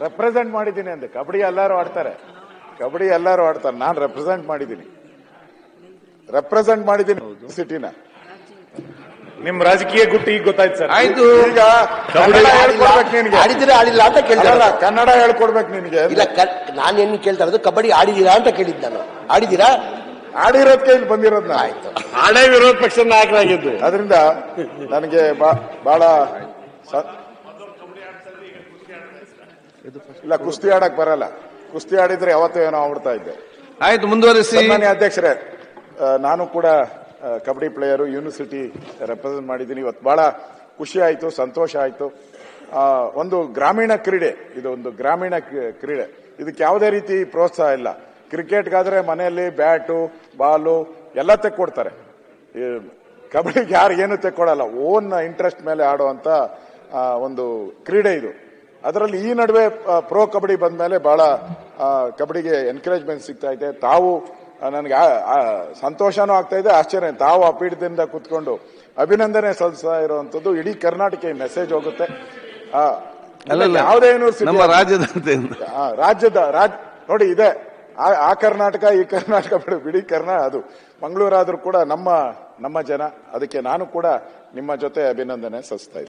Represent ಮಾಡಿದ್ದೀನಿ ಅಂದೆ. ಕಬಡ್ಡಿ ಎಲ್ಲರೂ ಆಡ್ತಾರೆ, ನಾನು ರೆಪ್ರೆಸೆಂಟ್ ಮಾಡಿದ್ದೀನಿ ಸಿಟಿನ. ನಿಮ್ ರಾಜಕೀಯ ಗುಟ್ಟು ಈಗ ಗೊತ್ತಾಯ್ತು ಸರ್. ಆಯ್ತು, ಈಗ ಕನ್ನಡ ಹೇಳ್ಕೊಡ್ಬೇಕು ನಿನ್ಗೆ. ಆಡಿದಿರಾ ಆಡಿಲ್ಲ ಅಂತ ಕೇಳ್ತಾರಲ್ಲ, ಕನ್ನಡ ಹೇಳ್ಕೊಡ್ಬೇಕು ನಿನ್ಗೆ. ಇಲ್ಲ ನಾನೇನು ಕೇಳ್ತಾ ಇರೋದು ಕಬಡ್ಡಿ ಆಡಿದೀರಾ ಅಂತ ಕೇಳಿದ್ ನಾನು. ಆಡಿದೀರಾ? ಆಡಿರೋದಕ್ಕೆ ಇಲ್ಲಿ ಬಂದಿರೋದ್ನ. ಆಯ್ತು, ಆಡೇ ವಿರೋಧ ಪಕ್ಷದ ನಾಯಕರಾಗಿದ್ದು. ಅದರಿಂದ ನನಗೆ ಬಹಳ ಇಲ್ಲ, ಕುಸ್ತಿ ಆಡಕ್ ಬರಲ್ಲ. ಕುಸ್ತಿ ಆಡಿದ್ರೆ ಯಾವತ್ತೂ ಏನೋ ಆಗ್ಬಿಡ್ತಾ ಇದ್ದೆ. ಆಯ್ತು, ಮುಂದುವರಿಸಿ. ಸನ್ಮಾನ್ಯ ಅಧ್ಯಕ್ಷರೇ, ನಾನು ಕೂಡ ಕಬಡ್ಡಿ ಪ್ಲೇಯರು, ಯೂನಿವರ್ಸಿಟಿ ರೆಪ್ರೆಸೆಂಟ್ ಮಾಡಿದ್ದೀನಿ. ಇವತ್ತು ಬಹಳ ಖುಷಿ ಆಯ್ತು, ಸಂತೋಷ ಆಯ್ತು. ಒಂದು ಗ್ರಾಮೀಣ ಕ್ರೀಡೆ, ಇದು ಒಂದು ಗ್ರಾಮೀಣ ಕ್ರೀಡೆ. ಇದಕ್ಕೆ ಯಾವುದೇ ರೀತಿ ಪ್ರೋತ್ಸಾಹ ಇಲ್ಲ. ಕ್ರಿಕೆಟ್ಗಾದ್ರೆ ಮನೆಯಲ್ಲಿ ಬ್ಯಾಟು ಬಾಲು ಎಲ್ಲ ತೆಕ್ಕೊಡ್ತಾರೆ. ಕಬಡ್ಡಿಗೆ ಯಾರು ಏನು ತೆಕ್ಕೊಡಲ್ಲ. ಓನ್ ಇಂಟ್ರೆಸ್ಟ್ ಮೇಲೆ ಆಡುವಂತ ಒಂದು ಕ್ರೀಡೆ ಇದು. ಅದರಲ್ಲಿ ಈ ನಡುವೆ ಪ್ರೋ ಕಬಡ್ಡಿ ಬಂದ ಮೇಲೆ ಬಹಳ ಕಬಡ್ಡಿಗೆ ಎನ್ಕರೇಜ್ಮೆಂಟ್ ಸಿಗ್ತಾ ಇದೆ. ತಾವು ನನಗೆ ಸಂತೋಷನೂ ಆಗ್ತಾ ಇದೆ, ಆಶ್ಚರ್ಯ. ತಾವು ಆ ಪೀಠದಿಂದ ಕುತ್ಕೊಂಡು ಅಭಿನಂದನೆ ಸಲ್ಲಿಸ್ತಾ ಇರುವಂತದ್ದು ಇಡೀ ಕರ್ನಾಟಕ ಮೆಸೇಜ್ ಹೋಗುತ್ತೆ. ಯಾವುದೇ ಯೂನಿವರ್ಸಿಟಿ ರಾಜ್ಯದ ನೋಡಿ ಇದೆ, ಆ ಕರ್ನಾಟಕ ಈ ಕರ್ನಾಟಕ ಬಿಡಿ ಅದು ಮಂಗಳೂರಾದ್ರೂ ಕೂಡ ನಮ್ಮ ಜನ. ಅದಕ್ಕೆ ನಾನು ಕೂಡ ನಿಮ್ಮ ಜೊತೆ ಅಭಿನಂದನೆ ಸಲ್ಲಿಸ್ತಾ ಇದ್ದೀನಿ.